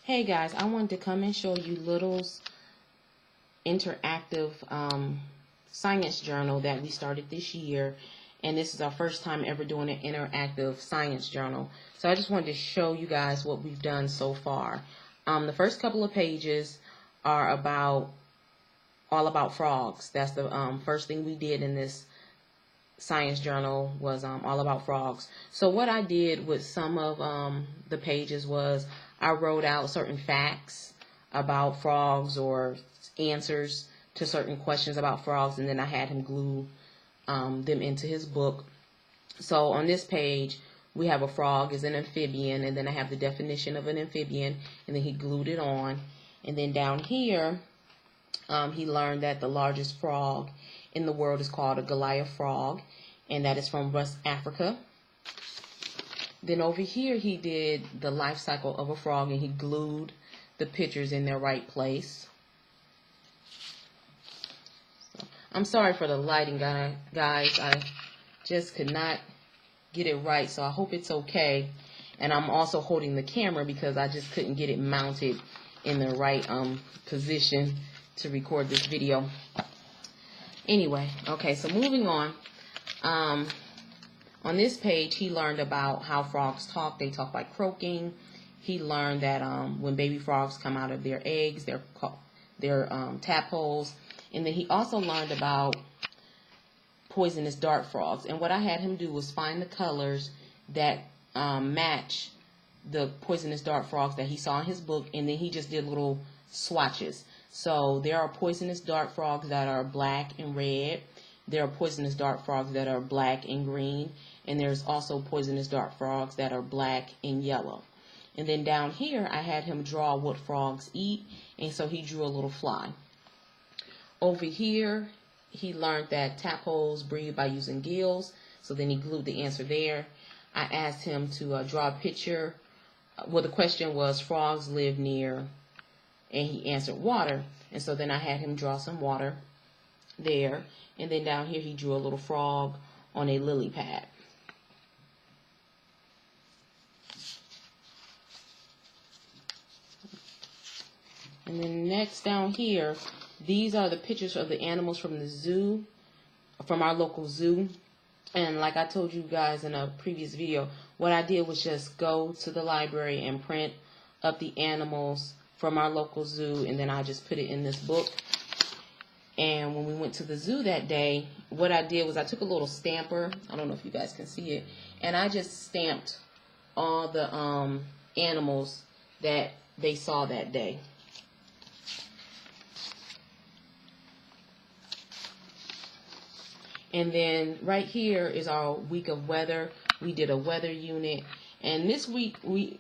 Hey guys, I wanted to come and show you Little's interactive science journal that we started this year. And this is our first time ever doing an interactive science journal. So I just wanted to show you guys what we've done so far. The first couple of pages are all about frogs. That's the first thing we did in this science journal was all about frogs. So what I did with some of the pages was I wrote out certain facts about frogs or answers to certain questions about frogs, and then I had him glue them into his book. So on this page we have a frog is an amphibian, and then I have the definition of an amphibian, and then he glued it on. And then down here he learned that the largest frog in the world is called a Goliath frog, and that is from West Africa. Then over here he did the life cycle of a frog, and he glued the pictures in their right place. So, I'm sorry for the lighting, guys. I just could not get it right, so I hope it's okay. And I'm also holding the camera because I just couldn't get it mounted in the right position to record this video. Anyway, okay, so moving on. On this page, he learned about how frogs talk. They talk by croaking. He learned that when baby frogs come out of their eggs, they're tadpoles. And then he also learned about poisonous dart frogs. And what I had him do was find the colors that match the poisonous dart frogs that he saw in his book, and then he just did little swatches. So there are poisonous dart frogs that are black and red. There are poisonous dart frogs that are black and green. And there's also poisonous dart frogs that are black and yellow. And then down here, I had him draw what frogs eat. And so he drew a little fly. Over here, he learned that tadpoles breathe by using gills. So then he glued the answer there. I asked him to draw a picture. Well, the question was, frogs live near, and he answered water. And so then I had him draw some water there. And then down here he drew a little frog on a lily pad. And then next down here, these are the pictures of the animals from the zoo, from our local zoo. And like I told you guys in a previous video, what I did was just go to the library and print up the animals from our local zoo, and then I just put it in this book. And when we went to the zoo that day, what I did was I took a little stamper. I don't know if you guys can see it. And I just stamped all the animals that they saw that day. And then right here is our week of weather. We did a weather unit. And this week, when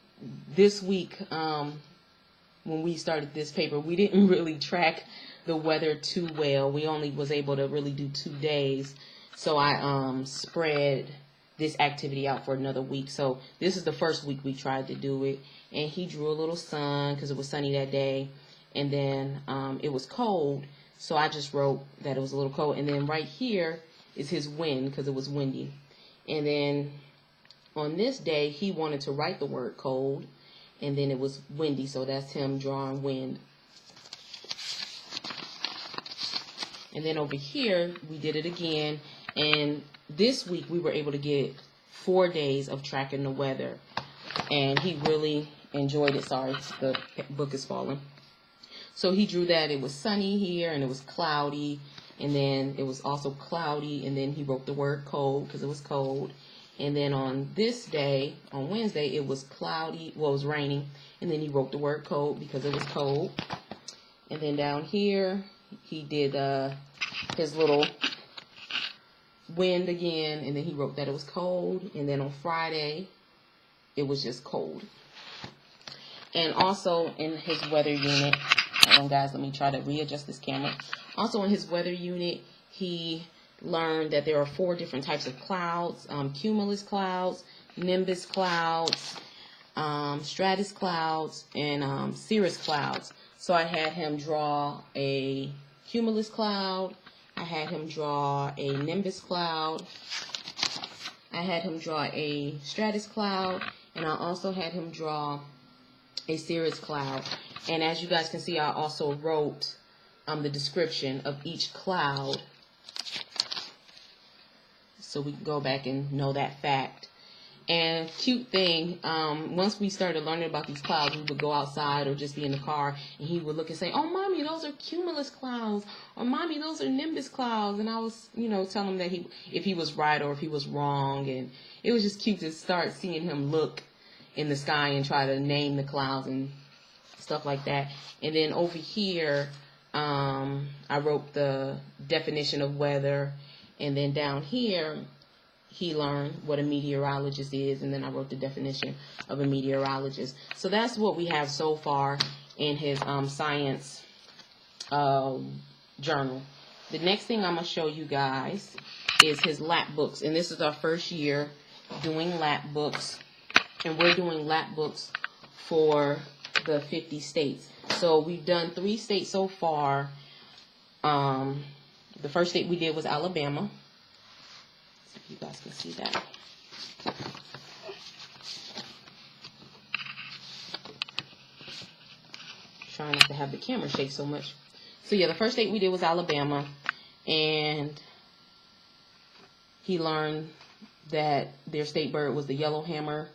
we started this paper, we didn't really track the weather too well. We only was able to really do 2 days. So I spread this activity out for another week. So this is the first week we tried to do it. And he drew a little sun because it was sunny that day. And then it was cold. So I just wrote that it was a little cold. And then right here is his wind because it was windy. And then on this day, he wanted to write the word cold. And then it was windy, so that's him drawing wind. And then over here, we did it again. And this week, we were able to get 4 days of tracking the weather. And he really enjoyed it. Sorry, the book is falling. So he drew that it was sunny here, and it was cloudy. And then it was also cloudy. And then he wrote the word cold because it was cold. And then on this day, on Wednesday, it was cloudy. Well, it was raining. And then he wrote the word cold because it was cold. And then down here, he did his little wind again. And then he wrote that it was cold. And then on Friday, it was just cold. And also in his weather unit, hold on guys, let me try to readjust this camera. Also in his weather unit, he learned that there are 4 different types of clouds: cumulus clouds, nimbus clouds, stratus clouds, and cirrus clouds. So I had him draw a cumulus cloud, I had him draw a nimbus cloud, I had him draw a stratus cloud, and I also had him draw a cirrus cloud. And as you guys can see, I also wrote the description of each cloud, so we can go back and know that fact. And cute thing, once we started learning about these clouds, we would go outside or just be in the car, and he would look and say, "Oh, Mommy, those are cumulus clouds," or "Mommy, those are nimbus clouds." And I was, telling him that if he was right or if he was wrong. And it was just cute to start seeing him look in the sky and try to name the clouds and stuff like that. And then over here, I wrote the definition of weather, and then down here, he learned what a meteorologist is, and then I wrote the definition of a meteorologist. So that's what we have so far in his science journal. The next thing I'm going to show you guys is his lap books, and this is our first year doing lap books, and we're doing lap books for the 50 states. So we've done 3 states so far. The first state we did was Alabama. You guys can see that. Trying not to have the camera shake so much. So yeah, the first state we did was Alabama, and he learned that their state bird was the yellowhammer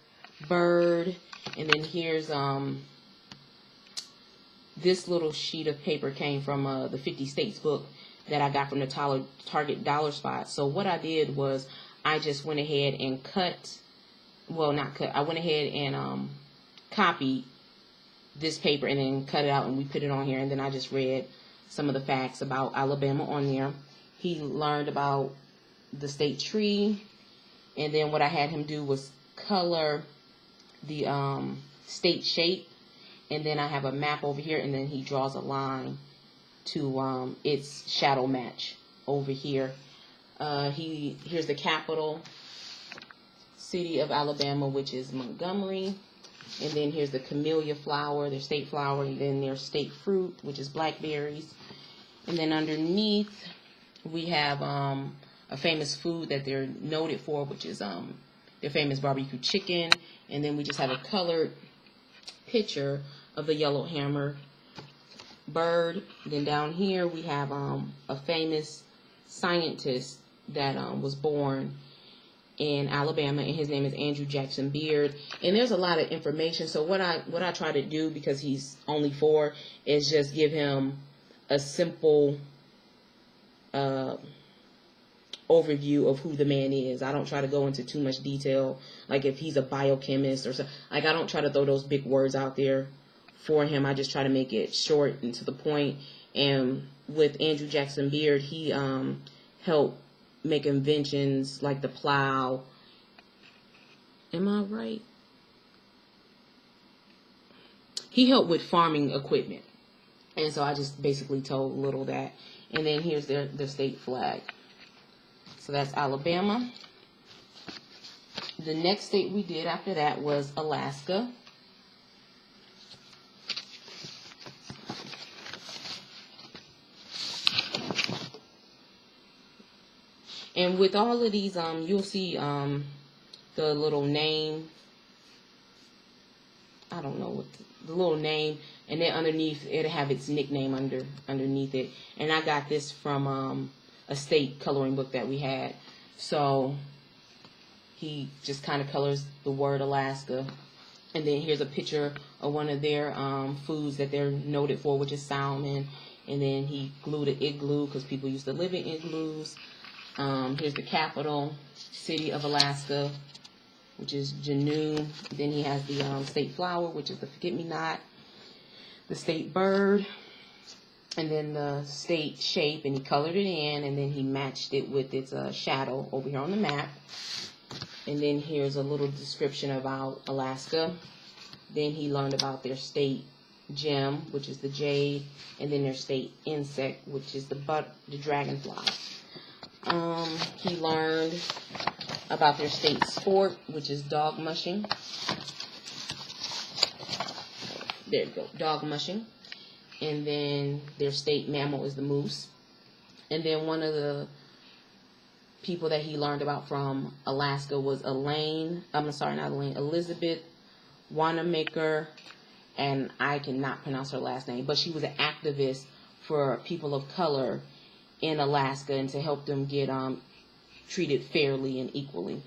bird. And then here's this little sheet of paper came from the 50 states book that I got from the Target Dollar Spot. So what I did was I just went ahead and I went ahead and copied this paper and then cut it out, and we put it on here. And then I just read some of the facts about Alabama on there. He learned about the state tree, and then what I had him do was color the state shape, and then I have a map over here, and then he draws a line to its shadow match over here. Here's the capital city of Alabama, which is Montgomery. And then here's the camellia flower, their state flower, and then their state fruit, which is blackberries. And then underneath, we have a famous food that they're noted for, which is their famous barbecue chicken. And then we just have a colored picture of the yellowhammer bird. Then down here we have a famous scientist that was born in Alabama, and his name is Andrew Jackson Beard. And there's a lot of information. So what I try to do, because he's only 4, is just give him a simple overview of who the man is. I don't try to go into too much detail, like if he's a biochemist or something. Like, I don't try to throw those big words out there for him. I just try to make it short and to the point. And with Andrew Jackson Beard, he helped make inventions like the plow. Am I right? He helped with farming equipment. And so I just basically told Little that. And then here's their state flag. So that's Alabama. The next state we did after that was Alaska. And with all of these, you'll see the little name. I don't know what the little name, and then underneath it'll have its nickname underneath it. And I got this from a state coloring book that we had. So he just kind of colors the word Alaska. And then here's a picture of one of their foods that they're noted for, which is salmon. And then he glued an igloo because people used to live in igloos. Here's the capital city of Alaska, which is Juneau. Then he has the state flower, which is the forget-me-not, the state bird, and then the state shape, and he colored it in, and then he matched it with its shadow over here on the map. And then here's a little description about Alaska. Then he learned about their state gem, which is the jade, and then their state insect, which is the dragonfly. He learned about their state sport, which is dog mushing. There you go, dog mushing. And then their state mammal is the moose. And then one of the people that he learned about from Alaska was Elizabeth Wanamaker and I cannot pronounce her last name, but she was an activist for people of color in Alaska and to help them get treated fairly and equally.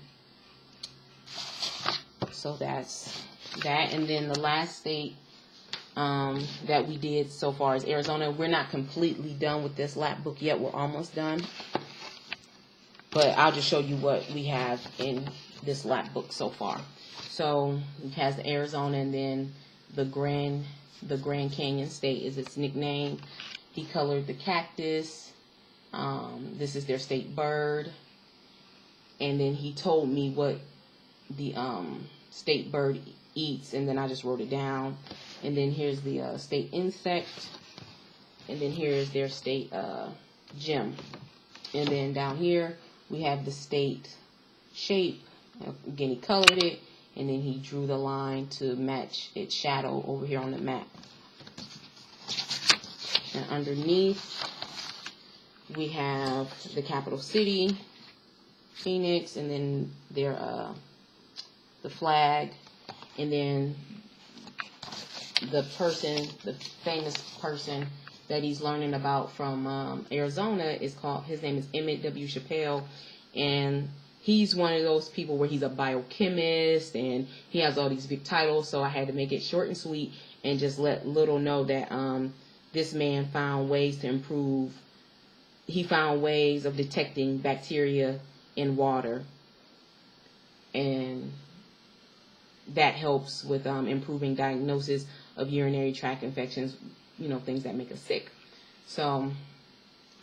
So that's that. And then the last state that we did so far is Arizona. We're not completely done with this lap book yet. We're almost done. But I'll just show you what we have in this lap book so far. So it has the Arizona, and then the Grand Canyon State is its nickname. He colored the cactus. This is their state bird. And then he told me what the state bird eats, and then I just wrote it down. And then here's the state insect. And then here's their state gem. And then down here we have the state shape. Again, he colored it, and then he drew the line to match its shadow over here on the map. And underneath we have the capital city, Phoenix, and then their the flag, and then the famous person that he's learning about from Arizona his name is Emmett W. Chappelle, and he's one of those people where he's a biochemist and he has all these big titles, so I had to make it short and sweet and just let Little know that this man found ways to improve. He found ways of detecting bacteria in water, and that helps with improving diagnosis of urinary tract infections, things that make us sick. So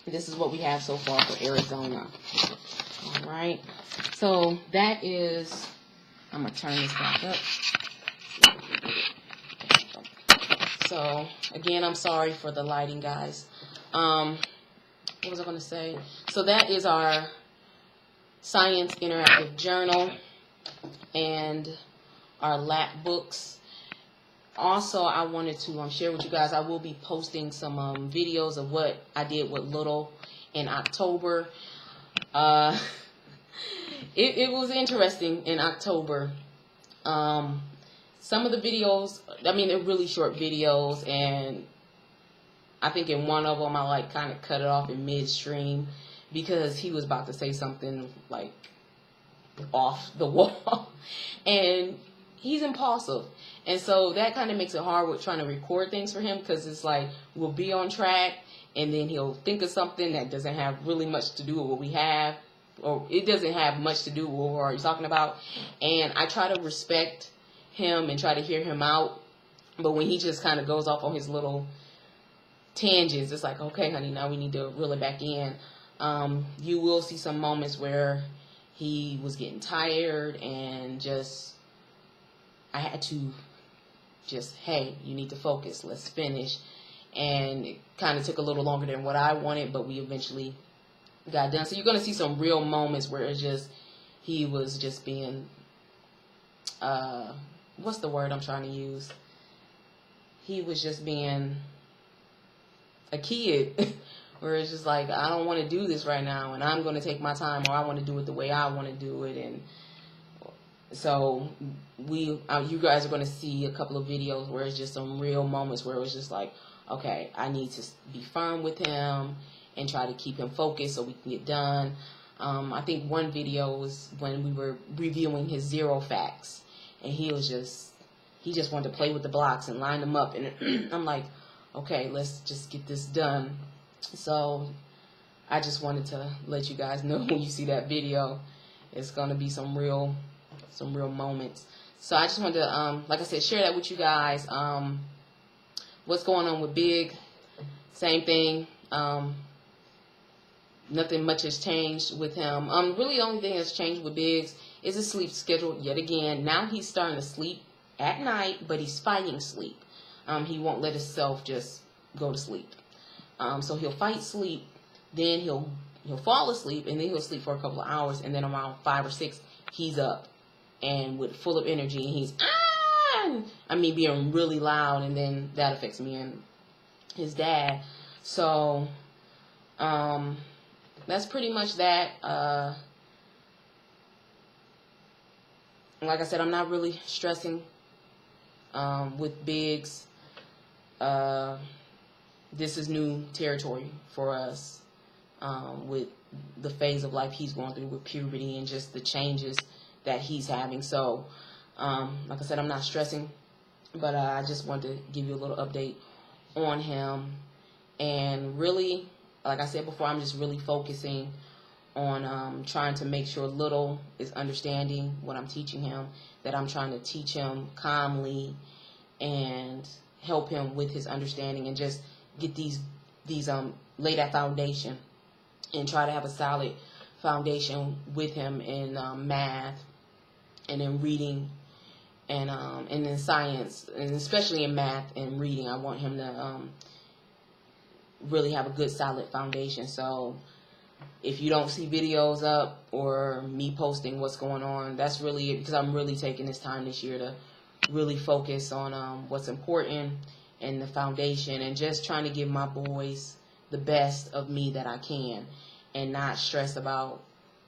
this is what we have so far for Arizona. All right. So that is, I'm going to turn this back up. So again, I'm sorry for the lighting, guys. What was I going to say? So that is our Science Interactive Journal and our lap books. Also, I wanted to share with you guys, I will be posting some videos of what I did with Little in October. It was interesting in October. Some of the videos, they're really short videos, and I think in one of them I kind of cut it off in midstream because he was about to say something like off the wall, and he's impulsive, and so that kind of makes it hard with trying to record things for him, because it's like we'll be on track and then he'll think of something that doesn't have really much to do with what we have, or it doesn't have much to do with what we're already talking about, and I try to respect him and try to hear him out. But when he just kind of goes off on his little tangents, it's like, okay, honey, now we need to reel it back in. You will see some moments where he was getting tired, and I had to hey, you need to focus, let's finish. And it kind of took a little longer than what I wanted, but we eventually got done. So you're going to see some real moments where he was just being, what's the word I'm trying to use? He was just being a kid, where it's just like, I don't want to do this right now, and I'm going to take my time, or I want to do it the way I want to do it. And so you guys are going to see a couple of videos where it's just some real moments where it was just like, okay, I need to be firm with him and try to keep him focused so we can get done. I think one video was when we were reviewing his zero facts, and he just wanted to play with the blocks and line them up, and I'm like, okay, let's just get this done. So I just wanted to let you guys know, when you see that video, it's going to be some real moments. So I just wanted to, like I said, share that with you guys. What's going on with Big? Same thing. Nothing much has changed with him. Really the only thing that's changed with Biggs is his sleep schedule yet again. Now he's starting to sleep at night, but he's fighting sleep. He won't let himself just go to sleep. So he'll fight sleep, then he'll fall asleep, and then he'll sleep for a couple of hours, and then around 5 or 6, he's up and full of energy, and he's being really loud, and then that affects me and his dad. So that's pretty much that. Like I said, I'm not really stressing with Biggs, this is new territory for us, with the phase of life he's going through with puberty and just the changes that he's having. So, like I said, I'm not stressing, but I just wanted to give you a little update on him. And really, like I said before, I'm just really focusing on trying to make sure Little is understanding what I'm teaching him, that I'm trying to teach him calmly and help him with his understanding, and just get these lay that foundation and try to have a solid foundation with him in math and in reading and in science, and especially in math and reading. I want him to really have a good solid foundation. So if you don't see videos up or me posting what's going on, that's really it, because I'm really taking this time this year to really focus on what's important and the foundation, and just trying to give my boys the best of me that I can, and not stress about,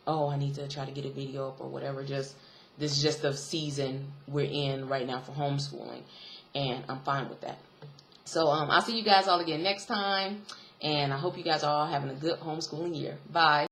oh, I need to try to get a video up or whatever. This is just the season we're in right now for homeschooling, and I'm fine with that. So I'll see you guys all again next time, and I hope you guys are all having a good homeschooling year. Bye.